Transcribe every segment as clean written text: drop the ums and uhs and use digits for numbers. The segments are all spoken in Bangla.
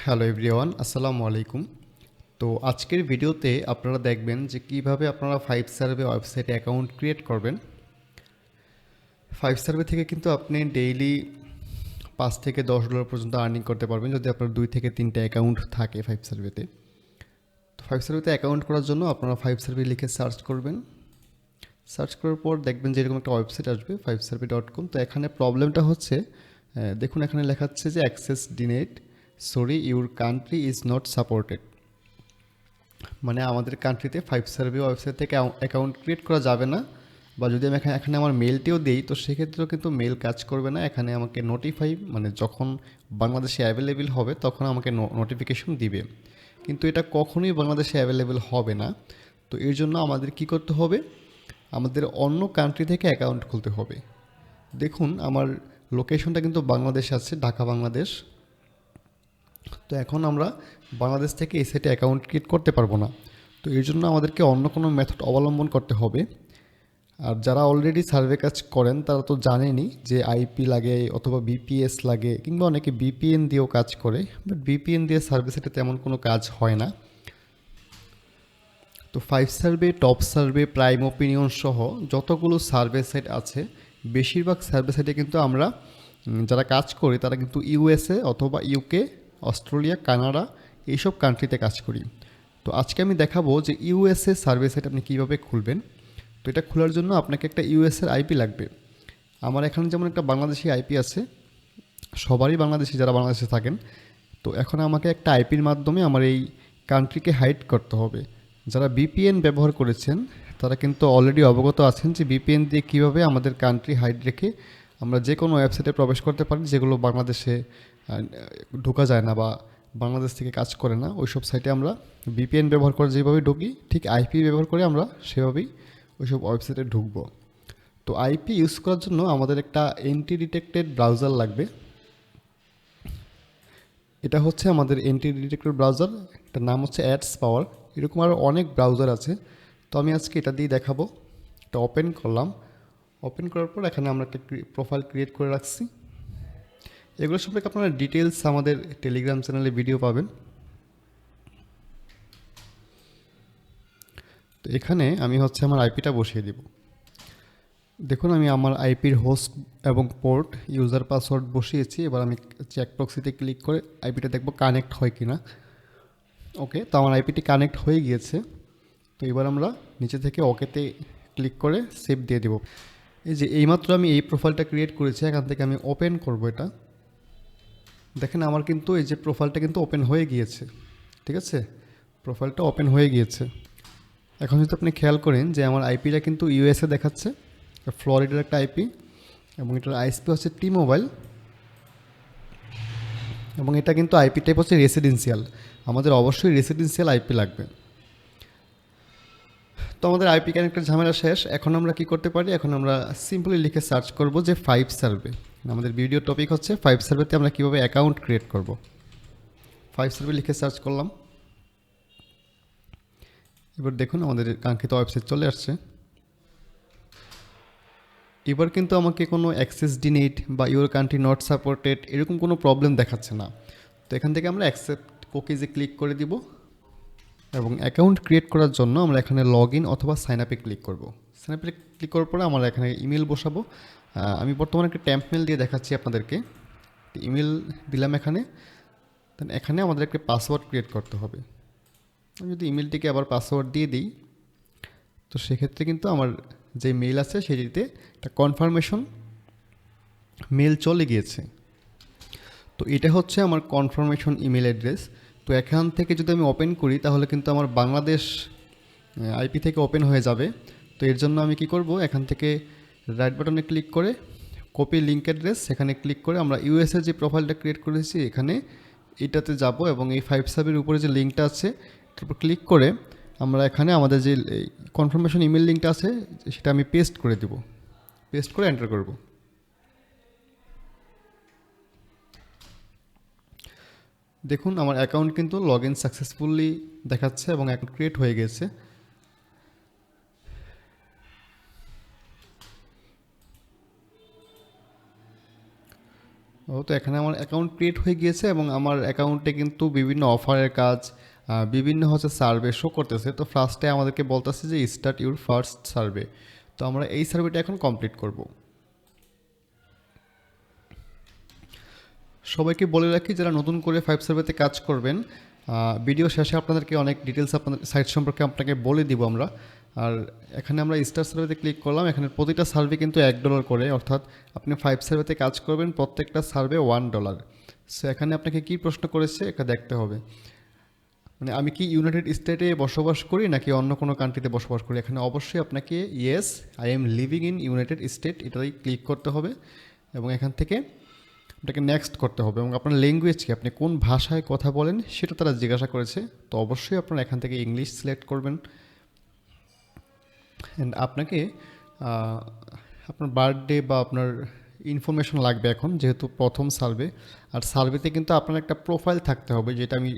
হ্যালো এভরিওয়ান, আসসালামু আলাইকুম। তো আজকের ভিডিওতে আপনারা দেখবেন যে কিভাবে আপনারা ফাইভ সার্ভে ওয়েবসাইটে অ্যাকাউন্ট ক্রিয়েট করবেন। ফাইভ সার্ভে থেকে কিন্তু আপনি ডেইলি $5 থেকে $10 পর্যন্ত আর্নিং করতে পারবেন যদি আপনার 2 থেকে 3টা অ্যাকাউন্ট থাকে ফাইভ সার্ভেতে। তো ফাইভ সার্ভেতে অ্যাকাউন্ট করার জন্য আপনারা ফাইভ সার্ভে লিখে সার্চ করবেন। সার্চ করার পর দেখবেন যে এরকম একটা ওয়েবসাইট আসবে fivesurvey.com। তো এখানে প্রবলেমটা হচ্ছে, দেখুন এখানে লেখা হচ্ছে যে access denied, sorry your country is not supported. মানে আমাদের কান্ট্রিতে ফাইভ সার্ভে ওয়েবসাইট থেকে অ্যাকাউন্ট ক্রিয়েট করা যাবে না, বা যদি আমি এখানে আমার মেলটিও দিই তো সেক্ষেত্রেও কিন্তু মেল কাজ করবে না। এখানে আমাকে নোটিফাই, মানে যখন বাংলাদেশে অ্যাভেলেবেল হবে তখন আমাকে নোটিফিকেশন দিবে, কিন্তু এটা কখনোই বাংলাদেশে অ্যাভেলেবেল হবে না। তো এর জন্য আমাদের কি করতে হবে, আমাদের অন্য কান্ট্রি থেকে অ্যাকাউন্ট খুলতে হবে। দেখুন আমার লোকেশনটা কিন্তু বাংলাদেশ আছে, ঢাকা বাংলাদেশ। তো এখন আমরা বাংলাদেশ থেকে এই সাইটে অ্যাকাউন্ট ক্রিয়েট করতে পারবো না। তো এর জন্য আমাদেরকে অন্য কোনো মেথড অবলম্বন করতে হবে। আর যারা অলরেডি সার্ভে কাজ করেন তারা তো জানেনই যে আইপি লাগে অথবা বিপিএস লাগে, কিংবা অনেকে বিপিএন দিয়েও কাজ করে, বাট বিপিএন দিয়ে সার্ভে সাইটে তেমন কোনো কাজ হয় না। তো five survey, top survey, prime opinion সহ যতগুলো সার্ভে সাইট আছে বেশিরভাগ সার্ভে সাইটে কিন্তু আমরা যারা কাজ করি তারা কিন্তু ইউএসএ অথবা ইউকে, অস্ট্রেলিয়া, কানাডা এইসব কান্ট্রিতে কাজ করি। তো আজকে আমি দেখাবো যে ইউএসএ সার্ভে সাইট আপনি কীভাবে খুলবেন। তো এটা খোলার জন্য আপনাকে একটা ইউএসএর আইপি লাগবে। আমার এখানে যেমন একটা বাংলাদেশি আইপি আছে, সবারই বাংলাদেশি যারা বাংলাদেশে থাকেন। তো এখন আমাকে একটা আইপির মাধ্যমে আমার এই কান্ট্রিকে হাইড করতে হবে। যারা বিপিএন ব্যবহার করেছেন তারা কিন্তু অলরেডি অবগত আছেন যে বিপিএন দিয়ে কীভাবে আমাদের কান্ট্রি হাইড রেখে আমরা যে কোনো ওয়েবসাইটে প্রবেশ করতে পারি যেগুলো বাংলাদেশে ঢোকা যায় না বা বাংলাদেশ থেকে কাজ করে না। ওইসব সাইটে আমরা বিপিএন ব্যবহার করে যেভাবে ঢুকি ঠিক আইপি ব্যবহার করে আমরা সেভাবেই ওইসব ওয়েবসাইটে ঢুকবো। তো আইপি ইউজ করার জন্য আমাদের একটা এন্টি ডিটেক্টেড ব্রাউজার লাগবে। এটা হচ্ছে আমাদের এন্টি ডিটেক্টেড ব্রাউজার, এটার নাম হচ্ছে অ্যাডস পাওয়ার। এরকম আরও অনেক ব্রাউজার আছে, তো আমি আজকে এটা দিয়ে দেখাবো। এটা ওপেন করলাম, ওপেন করার পর এখানে আমরা একটা প্রোফাইল ক্রিয়েট করে রাখছি। এগুলো সম্পর্কে আপনারা ডিটেলস আমাদের টেলিগ্রাম চ্যানেলে ভিডিও পাবেন। তো এখানে আমি হচ্ছে আমার আইপিটা বসিয়ে দিব। দেখুন আমি আমার আইপির হোস্ট এবং পোর্ট, ইউজার পাসওয়ার্ড বসিয়েছি। এবার আমি চেক প্রক্সিতে ক্লিক করে আইপিটা দেখব কানেক্ট হয় কিনা। ওকে, তো আমার আইপিটি কানেক্ট হয়ে গিয়েছে। তো এবার আমরা নিচে থেকে ওকেতে ক্লিক করে সেভ দিয়ে দেব। এই যে এইমাত্র আমি এই প্রোফাইলটা ক্রিয়েট করেছি, এখান থেকে আমি ওপেন করব এটা। দেখেন আমার কিন্তু এই যে প্রোফাইলটা কিন্তু ওপেন হয়ে গিয়েছে, ঠিক আছে, প্রোফাইলটা ওপেন হয়ে গিয়েছে। এখন যদি আপনি খেয়াল করেন যে আমার আইপিটা কিন্তু ইউএসএ দেখাচ্ছে, ফ্লোরিডার একটা আইপি, এবং এটার আইএসপি হচ্ছে টি মোবাইল, এবং এটা কিন্তু আইপি টাইপ হচ্ছে রেসিডেন্সিয়াল। আমাদের অবশ্যই রেসিডেন্সিয়াল আইপি লাগবে। তো আমাদের আইপি কানেক্টের ঝামেলা শেষ। এখন আমরা কি করতে পারি, এখন আমরা সিম্পলি লিখে সার্চ করব যে ফাইভ সার্ভে। আমাদের ভিডিও টপিক হচ্ছে ফাইভ সার্ভেতে আমরা কীভাবে অ্যাকাউন্ট ক্রিয়েট করব। ফাইভ সার্ভে লিখে সার্চ করলাম। এবার দেখুন আমাদের কাঙ্ক্ষিত ওয়েবসাইট চলে আসছে। এবার কিন্তু আমাকে কোনো অ্যাক্সেস ডিনেড বা ইউর কান্ট্রি নট সাপোর্টেড এরকম কোনো প্রবলেম দেখাচ্ছে না। তো এখান থেকে আমরা অ্যাকসেপ্ট কুকিজে ক্লিক করে দিব, এবং অ্যাকাউন্ট ক্রিয়েট করার জন্য আমরা এখানে লগ ইন অথবা সাইন আপে ক্লিক করব। সাইন আপে ক্লিক করার পরে আমরা এখানে ইমেল বসাবো। আমি বর্তমানে একটা ট্যাম্প মেল দিয়ে দেখাচ্ছি আপনাদেরকে। ইমেল দিলাম এখানে, দেন এখানে আমাদের একটা পাসওয়ার্ড ক্রিয়েট করতে হবে। আমি যদি ইমেলটিকে আবার পাসওয়ার্ড দিয়ে দিই তো সেক্ষেত্রে কিন্তু আমার যে মেল আছে সেটিতে একটা কনফার্মেশন মেল চলে গিয়েছে। তো এটা হচ্ছে আমার কনফার্মেশন ইমেল অ্যাড্রেস। তো এখান থেকে যদি আমি ওপেন করি তাহলে কিন্তু আমার বাংলাদেশ আইপি থেকে ওপেন হয়ে যাবে। তো এর জন্য আমি কি করব, এখান থেকে রাইট বাটনে ক্লিক করে কপি লিঙ্ক অ্যাড্রেস, সেখানে ক্লিক করে আমরা ইউএসএ যে প্রোফাইলটা ক্রিয়েট করেছি এখানে এটাতে যাব, এবং এই ফাইভ সাবের উপরে যে লিঙ্কটা আছে তারপর ক্লিক করে আমরা এখানে আমাদের যে কনফার্মেশন ইমেল লিঙ্কটা আছে সেটা আমি পেস্ট করে দেব। পেস্ট করে এন্টার করব। দেখুন আমার অ্যাকাউন্ট কিন্তু লগ ইন সাকসেসফুলি দেখাচ্ছে এবং অ্যাকাউন্ট ক্রিয়েট হয়ে গেছে। তো এখানে আমার অ্যাকাউন্ট ক্রিয়েট হয়ে গিয়েছে এবং আমার অ্যাকাউন্টে কিন্তু বিভিন্ন অফারের কাজ, বিভিন্ন হচ্ছে সার্ভে শো করতেছে। তো ফার্স্টে আমাদেরকে বলতেছে যে স্টার্ট ইউর ফার্স্ট সার্ভে। তো আমরা এই সার্ভেটা এখন কমপ্লিট করব। সবাইকে বলে রাখি, যারা নতুন করে ফাইভ সার্ভেতে কাজ করবেন, ভিডিও শেষে আপনাদেরকে অনেক ডিটেলস আপনাদের সাইট সম্পর্কে আপনাকে বলে দিব আমরা। আর এখানে আমরা স্টার সার্ভেতে ক্লিক করলাম। এখানে প্রতিটা সার্ভে কিন্তু $1 করে, অর্থাৎ আপনি ফাইভ সার্ভেতে কাজ করবেন, প্রত্যেকটা সার্ভে $1। সো এখানে আপনাকে কি প্রশ্ন করেছে এটা দেখতে হবে, মানে আমি কি ইউনাইটেড স্টেটে বসবাস করি নাকি অন্য কোনো কান্ট্রিতে বসবাস করি। এখানে অবশ্যই আপনাকে yes I am living in United state এটাই ক্লিক করতে হবে এবং এখান থেকে আপনাকে নেক্সট করতে হবে এবং আপনার ল্যাঙ্গুয়েজ কি, আপনি কোন ভাষায় কথা বলেন সেটা তারা জিজ্ঞাসা করেছে। তো অবশ্যই আপনারা এখান থেকে ইংলিশ সিলেক্ট করবেন। অ্যান্ড আপনাকে আপনার বার্থডে বা আপনার ইনফরমেশন লাগবে এখন, যেহেতু প্রথম সার্ভে। আর সার্ভেতে কিন্তু আপনার একটা প্রোফাইল থাকতে হবে, যেটা আমি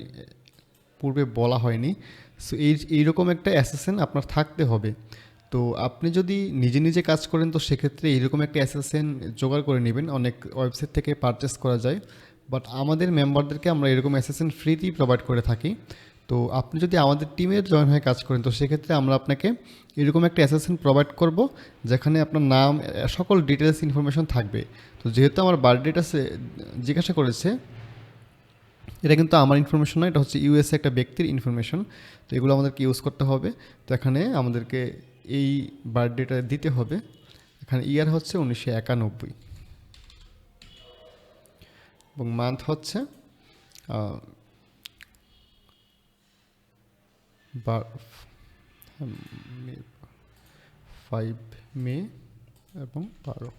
পূর্বে বলা হয়নি। সো এইরকম একটা অ্যাসেসেন্ট আপনার থাকতে হবে। তো আপনি যদি নিজে নিজে কাজ করেন তো সেক্ষেত্রে এইরকম একটা অ্যাসেসেন্ট জোগাড় করে নেবেন, অনেক ওয়েবসাইট থেকে পারচেস করা যায়। বাট আমাদের মেম্বারদেরকে আমরা এরকম অ্যাসেসেন্ট ফ্রিতেই প্রোভাইড করে থাকি। তো আপনি যদি আমাদের টিমের জয়েন হয়ে কাজ করেন তো সেক্ষেত্রে আমরা আপনাকে এরকম একটা অ্যাসেসেন্ট প্রোভাইড করব, যেখানে আপনার নাম, সকল ডিটেলস ইনফরমেশন থাকবে। তো যেহেতু আমার বার্থডেটা জিজ্ঞাসা করেছে, এটা কিন্তু আমার ইনফরমেশন নয়, এটা হচ্ছে ইউএসএ একটা ব্যক্তির ইনফরমেশন। তো এগুলো আমাদেরকে ইউজ করতে হবে। তো এখানে আমাদেরকে এই বার্থডেটা দিতে হবে। এখানে ইয়ার হচ্ছে 1991 এবং মান্থ হচ্ছে 5 মে এবং 12।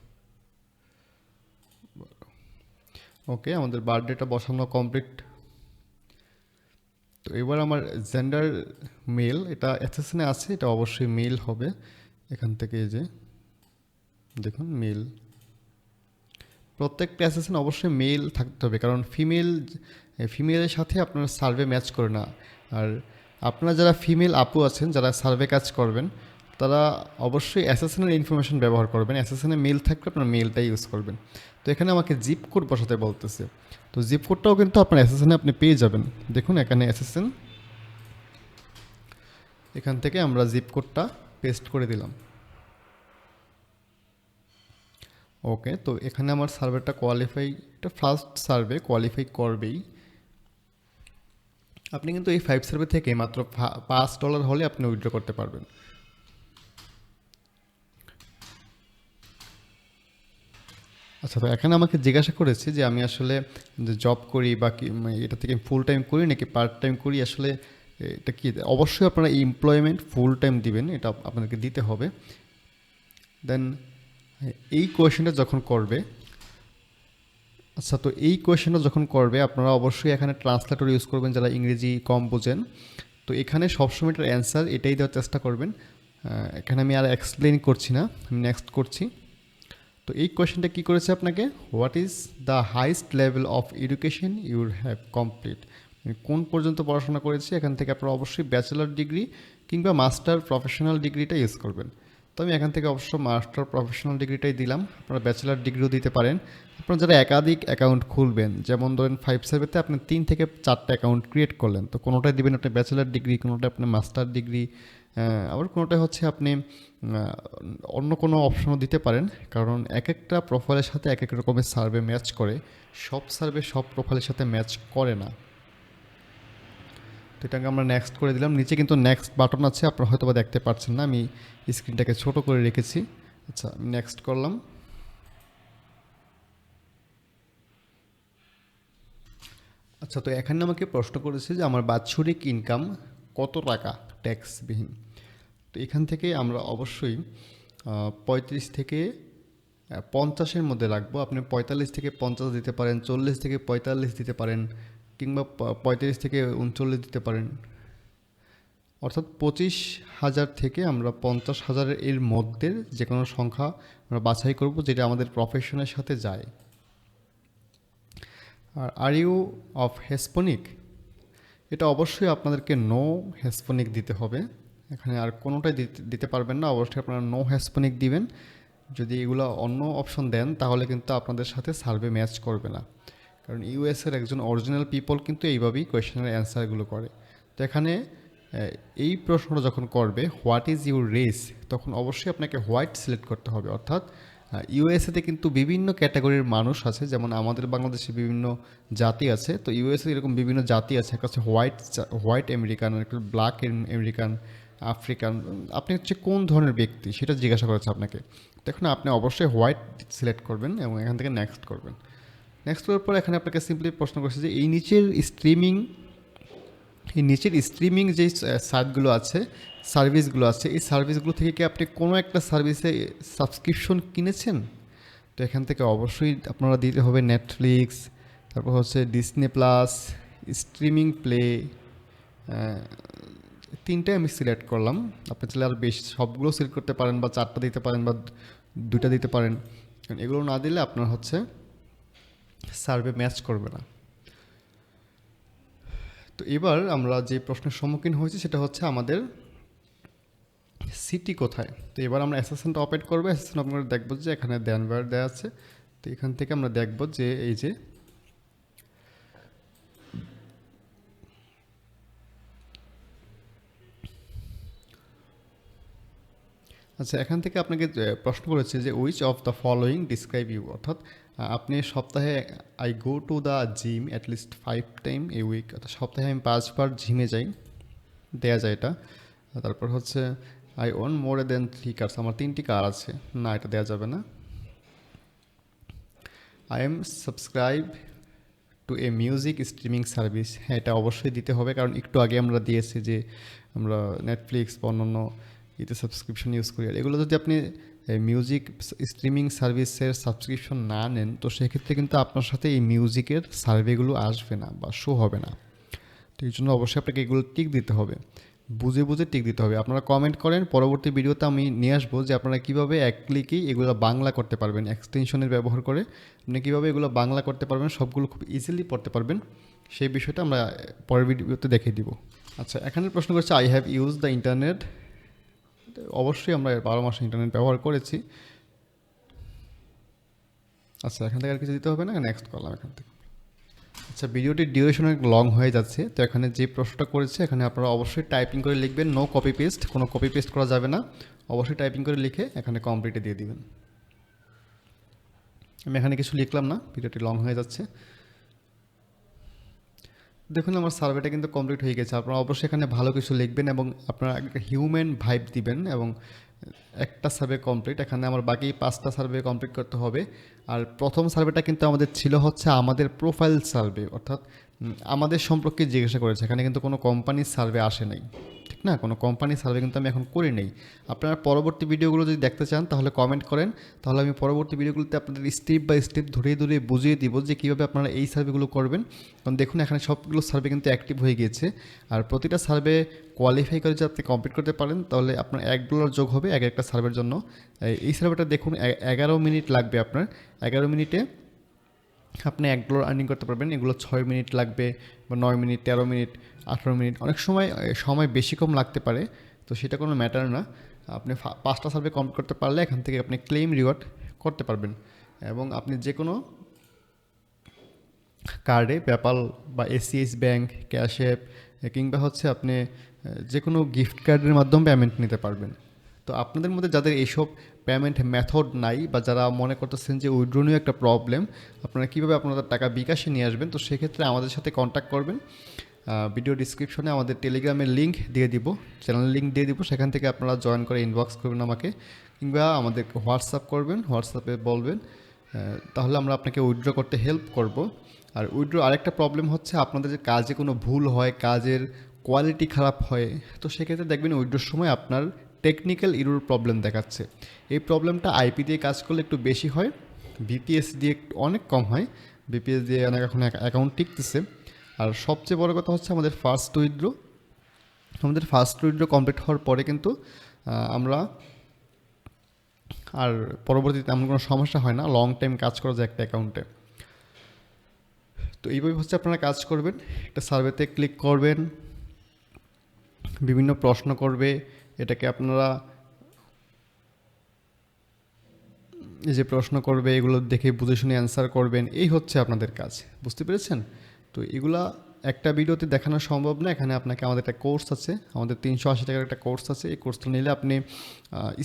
ওকে, আমাদের বার্থডেটা বসানো কমপ্লিট। তো এবার আমার জেন্ডার মেল, এটা অ্যাসেসনে আছে, এটা অবশ্যই মেল হবে। এখান থেকে এই যে দেখুন মেল, প্রত্যেকটা অ্যাসেসন অবশ্যই মেল থাকতে হবে, কারণ ফিমেলের সাথে আপনার সার্ভে ম্যাচ করে না। আর আপনারা যারা ফিমেল আপু আছেন, যারা সার্ভে কাজ করবেন, তারা অবশ্যই অ্যাসেসনের ইনফরমেশন ব্যবহার করবেন। অ্যাসেসনে মেল থাকলে আপনার মেলটাই ইউজ করবেন। তো এখানে আমাকে জিপ কোড বসাতে বলতেছে। তো জিপ কোডটাও কিন্তু আপনার অ্যাসেসনে আপনি পেয়ে যাবেন। দেখুন এখানে অ্যাসেসন, এখান থেকে আমরা জিপ কোডটা পেস্ট করে দিলাম। ওকে, তো এখানে আমার সার্ভেটা কোয়ালিফাই, এটা ফার্স্ট সার্ভে কোয়ালিফাই করবেই। আপনি কিন্তু এই ফাইভ সার্ভে থেকে মাত্র $5 হলে আপনি উইথড্র করতে পারবেন। আচ্ছা, তো এখানে আমাকে জিজ্ঞাসা করেছে যে আমি আসলে জব করি বা কি, এটা থেকে ফুল টাইম করি নাকি পার্ট টাইম করি, আসলে এটা কি। অবশ্যই আপনারা এমপ্লয়মেন্ট ফুল টাইম দিবেন, এটা আপনাদেরকে দিতে হবে। দেন এই কোয়েশনটা যখন করবে, আচ্ছা, তো এই কোয়েশনটা যখন করবে আপনারা অবশ্যই এখানে ট্রান্সলেটর ইউজ করবেন, যারা ইংরেজি কম বোঝেন। তো এখানে সবসময় এটার অ্যান্সার এটাই দেওয়ার চেষ্টা করবেন। এখানে আমি আর এক্সপ্লেন করছি না, আমি নেক্সট করছি। তো এই কোয়েশনটা কী করেছে আপনাকে, what is the highest level of education you have complete, কোন পর্যন্ত পড়াশোনা করেছে। এখান থেকে আপনারা অবশ্যই ব্যাচেলার ডিগ্রি কিংবা মাস্টার প্রফেশনাল ডিগ্রিটা ইউজ করবেন। তো আমি এখান থেকে অবশ্য মাস্টার প্রফেশনাল ডিগ্রিটাই দিলাম। আপনারা ব্যাচেলার ডিগ্রিও দিতে পারেন। আপনারা যারা একাধিক অ্যাকাউন্ট খুলবেন, যেমন ধরেন ফাইভ সার্ভেতে আপনি 3 থেকে 4টা অ্যাকাউন্ট ক্রিয়েট করলেন, তো কোনোটাই দিবেন আপনি ব্যাচেলার ডিগ্রি, কোনোটা আপনি মাস্টার ডিগ্রি, আবার কোনোটা হচ্ছে আপনি অন্য কোনো অপশনও দিতে পারেন। কারণ এক একটা প্রোফাইলের সাথে এক এক রকমের সার্ভে ম্যাচ করে, সব সার্ভে সব প্রোফাইলের সাথে ম্যাচ করে না। তো এটাকে আমরা নেক্সট করে দিলাম। নিচে কিন্তু নেক্সট বাটন আছে, আপনারা হয়তো বা দেখতে পাচ্ছেন না, আমি স্ক্রিনটাকে ছোট করে রেখেছি। আচ্ছা, আমি নেক্সট করলাম। আচ্ছা, তো এখানে আমাকে প্রশ্ন করেছে যে আমার বাৎসরিক ইনকাম কত টাকা ট্যাক্সবিহীন। তো এখান থেকে আমরা অবশ্যই 35 থেকে 50-এর মধ্যে রাখবো। আপনি 45 থেকে 50 দিতে পারেন, 40 থেকে 45 দিতে পারেন, কিংবা 35 থেকে 39 দিতে পারেন। অর্থাৎ 25,000 থেকে আমরা 50,000 এর মধ্যে যে কোনো সংখ্যা আমরা বাছাই করব, যেটা আমাদের প্রফেশনের সাথে যায়। আর ইউ অফ হেসপনিক, এটা অবশ্যই আপনাদেরকে নো হেসপনিক দিতে হবে। এখানে আর কোনোটাই দিতে পারবেন না, অবশ্যই আপনারা নো হেসপনিক দিবেন। যদি এগুলো অন্য অপশন দেন তাহলে কিন্তু আপনাদের সাথে সার্ভে ম্যাচ করবে না, কারণ ইউএসের একজন অরিজিনাল পিপল কিন্তু এইভাবেই কোয়েশ্চেনের অ্যান্সারগুলো করে। তো এখানে এই প্রশ্নটা যখন করবে হোয়াট ইজ ইউর রেস, তখন অবশ্যই আপনাকে হোয়াইট সিলেক্ট করতে হবে। অর্থাৎ ইউএসএতে কিন্তু বিভিন্ন ক্যাটাগরির মানুষ আছে, যেমন আমাদের বাংলাদেশে বিভিন্ন জাতি আছে, তো ইউএসএ এরকম বিভিন্ন জাতি আছে। একটা হচ্ছে হোয়াইট আমেরিকান, একটা ব্ল্যাক আমেরিকান, আফ্রিকান। আপনি হচ্ছে কোন ধরনের ব্যক্তি সেটা জিজ্ঞাসা করেছে আপনাকে। দেখুন আপনি অবশ্যই হোয়াইট সিলেক্ট করবেন এবং এখান থেকে নেক্সট করবেন। নেক্সট করার পর এখানে আপনাকে সিম্পলি প্রশ্ন করছে যে এই নিচের স্ট্রিমিং যেই সাইটগুলো আছে, সার্ভিসগুলো আছে, এই সার্ভিসগুলো থেকে কি আপনি কোনো একটা সার্ভিসে সাবস্ক্রিপশন কিনেছেন? তো এখান থেকে অবশ্যই আপনারা দিতে হবে নেটফ্লিক্স, তারপর হচ্ছে ডিসনি প্লাস, স্ট্রিমিং প্লে। তিনটে আমি সিলেক্ট করলাম। আপনি চাইলে আর বেশি সবগুলো সিলেক্ট করতে পারেন, বা চারটা দিতে পারেন, বা দুইটা দিতে পারেন। কারণ এগুলো না দিলে আপনার হচ্ছে সার্ভে ম্যাচ করবে না। তো এবার আমরা যে প্রশ্নের সম্মুখীন হয়েছি সেটা হচ্ছে আমাদের সিটি কোথায়। তো এবার আমরা অ্যাসেসমেন্ট অপারেট করবো। অ্যাসেসমেন্ট অপারেট করে দেখবো যে এখানে ডেনভার দেওয়া আছে। তো এখান থেকে আমরা দেখবো যে এই যে আচ্ছা, এখান থেকে আপনাকে প্রশ্ন করেছে যে which of the following describe you, অর্থাৎ আপনি সপ্তাহে I go to the gym at least 5 time a week, অর্থাৎ সপ্তাহে আমি 5 বার জিমে যাই, দেয়া যায় এটা। তারপর হচ্ছে I own more than 3 cars, আমার 3টি কার আছে, না এটা দেওয়া যাবে না। I am subscribe to a music streaming service, হ্যাঁ এটা অবশ্যই দিতে হবে, কারণ একটু আগে আমরা দিয়েছি যে আমরা নেটফ্লিক্স বা অন্যান্য ইতে সাবস্ক্রিপশন ইউজ করি। আর এগুলো যদি আপনি মিউজিক স্ট্রিমিং সার্ভিসের সাবস্ক্রিপশন না নেন, তো সেক্ষেত্রে কিন্তু আপনার সাথে এই মিউজিকের সার্ভেগুলো আসবে না বা শো হবে না। তো এই জন্য অবশ্যই আপনাকে এগুলো টিক দিতে হবে, বুঝে বুঝে টিক দিতে হবে। আপনারা কমেন্ট করেন, পরবর্তী ভিডিওতে আমি নিয়ে আসবো যে আপনারা কীভাবে এক ক্লিকেই এগুলো বাংলা করতে পারবেন, এক্সটেনশনের ব্যবহার করে আপনি কীভাবে এগুলো বাংলা করতে পারবেন, সবগুলো খুব ইজিলি পড়তে পারবেন। সেই বিষয়টা আমরা পরের ভিডিওতে দেখিয়ে দিব। আচ্ছা, এখানে প্রশ্ন করছে I have use the internet, অবশ্যই আমরা 12 মাস ইন্টারনেট ব্যবহার করেছি। আচ্ছা, এখান থেকে আর কিছু দিতে হবে না, নেক্সট করলাম এখান থেকে। আচ্ছা, ভিডিওটির ডিউরেশন অনেক লং হয়ে যাচ্ছে, তো এখানে যে প্রশ্নটা করেছে এখানে আপনারা অবশ্যই টাইপিং করে লিখবেন, নো কপি পেস্ট, কোনো কপি পেস্ট করা যাবে না, অবশ্যই টাইপিং করে লিখে এখানে কমপ্লিটে দিয়ে দিবেন। আমি এখানে কিছু লিখলাম না, ভিডিওটি লং হয়ে যাচ্ছে। দেখুন আমার সার্ভেটা কিন্তু কমপ্লিট হয়ে গেছে। আপনারা অবশ্যই এখানে ভালো কিছু লিখবেন এবং আপনারা একটা হিউম্যান ভাইব দিবেন, এবং একটা সার্ভে কমপ্লিট। এখানে আমার বাকি 5টা সার্ভে কমপ্লিট করতে হবে। আর প্রথম সার্ভেটা কিন্তু আমাদের ছিল হচ্ছে আমাদের প্রোফাইল সার্ভে, অর্থাৎ আমাদের সম্পর্কে জিজ্ঞাসা করেছে। এখানে কিন্তু কোনো কোম্পানির সার্ভে আসে নাই, ঠিক না? কোনো কোম্পানির সার্ভে কিন্তু আমি এখন করি নেই। আপনারা পরবর্তী ভিডিওগুলো যদি দেখতে চান তাহলে কমেন্ট করেন, তাহলে আমি পরবর্তী ভিডিওগুলোতে আপনাদের স্টেপ বাই স্টেপ ধরিয়ে ধরিয়ে বুঝিয়ে দিব যে কীভাবে আপনারা এই সার্ভেগুলো করবেন। কারণ দেখুন এখানে সবগুলো সার্ভে কিন্তু অ্যাক্টিভ হয়ে গিয়েছে, আর প্রতিটা সার্ভে কোয়ালিফাই করে যদি আপনি কমপ্লিট করতে পারেন তাহলে আপনার $1 যোগ হবে এক একটা সার্ভের জন্য। এই সার্ভেটা দেখুন 11 মিনিট লাগবে আপনার। 11 মিনিটে আপনি $1 আর্নিং করতে পারবেন। এগুলো 6 মিনিট লাগবে, বা 9 মিনিট, 13 মিনিট, 18 মিনিট, অনেক সময় বেশি কম লাগতে পারে, তো সেটা কোনো ম্যাটার না। আপনি 5টা সার্ভে কমপ্লিট করতে পারলে এখান থেকে আপনি ক্লেম রিওয়ার্ড করতে পারবেন, এবং আপনি যে কোনো কার্ডে, পেপ্যাল বা এসিএস ব্যাঙ্ক, ক্যাশ অ্যাপ, কিংবা হচ্ছে আপনি যে কোনো গিফট কার্ডের মাধ্যমে পেমেন্ট নিতে পারবেন। তো আপনাদের মধ্যে যাদের এইসব পেমেন্ট মেথড নাই, বা যারা মনে করতেছেন যে উইথড্র নিয়ে একটা প্রবলেম, আপনারা কীভাবে আপনাদের টাকা বিকাশে নিয়ে আসবেন, তো সেক্ষেত্রে আমাদের সাথে কন্ট্যাক্ট করবেন। ভিডিও ডিসক্রিপশনে আমাদের টেলিগ্রামের লিঙ্ক দিয়ে দিব, চ্যানেল লিঙ্ক দিয়ে দিব, সেখান থেকে আপনারা জয়েন করে ইনবক্স করবেন আমাকে, কিংবা আমাদেরকে হোয়াটসঅ্যাপ করবেন, হোয়াটসঅ্যাপে বলবেন, তাহলে আমরা আপনাকে উইথড্র করতে হেল্প করব। আর উইথড্র আরেকটা প্রবলেম হচ্ছে আপনাদের যে কাজে কোনো ভুল হয়, কাজের কোয়ালিটি খারাপ হয়, তো সেক্ষেত্রে দেখবেন উইথড্রোর সময় আপনার টেকনিক্যাল ইরোর প্রবলেম দেখাচ্ছে। এই প্রবলেমটা আইপি দিয়ে কাজ করলে একটু বেশি হয়, বিপিএস দিয়ে অনেক কম হয়। বিপিএস দিয়ে অনেক এখন অ্যাকাউন্ট টিকতেছে। আর সবচেয়ে বড় কথা হচ্ছে আমাদের ফার্স্ট উইথড্রো কমপ্লিট হওয়ার পরে কিন্তু আমরা আর পরবর্তীতে এমন কোনো সমস্যা হয় না, লং টাইম কাজ করা যায় একটা অ্যাকাউন্টে। তো এইভাবে হচ্ছে আপনারা কাজ করবেন। একটা সার্ভেতে ক্লিক করবেন, বিভিন্ন প্রশ্ন করবে, এটাকে আপনারা এই যে প্রশ্ন করবে এগুলো দেখে বুঝে শুনে অ্যান্সার করবেন, এই হচ্ছে আপনাদের কাজ। বুঝতে পেরেছেন? তো এগুলা একটা ভিডিওতে দেখানো সম্ভব না। এখানে আপনাকে আমাদের একটা কোর্স আছে, আমাদের 380 টাকার একটা কোর্স আছে। এই কোর্সটা নিলে আপনি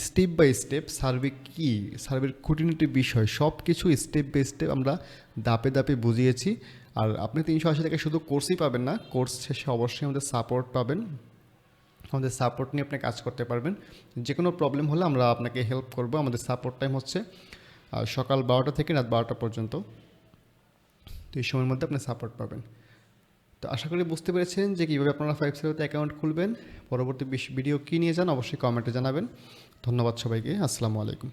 স্টেপ বাই স্টেপ সার্ভে কী, সার্ভের খুঁটিনাটি বিষয় সব কিছু স্টেপ বাই স্টেপ আমরা ধাপে ধাপে বুঝিয়েছি। আর আপনি 380 টাকায় শুধু কোর্সই পাবেন না, কোর্স শেষে অবশ্যই আমাদের সাপোর্ট পাবেন। আমাদের সাপোর্ট নিয়ে আপনি কাজ করতে পারবেন। যে কোনো প্রবলেম হলে আমরা আপনাকে হেল্প করব। আমাদের সাপোর্ট টাইম হচ্ছে সকাল 12টা থেকে রাত 12টা পর্যন্ত। তো এই সময়ের মধ্যে আপনি সাপোর্ট পাবেন। তো আশা করি বুঝতে পেরেছেন যে কীভাবে আপনারা ফাইভসারভিতে অ্যাকাউন্ট খুলবেন। পরবর্তী ভিডিও কী নিয়ে যান অবশ্যই কমেন্টে জানাবেন। ধন্যবাদ সবাইকে। আসসালামু আলাইকুম।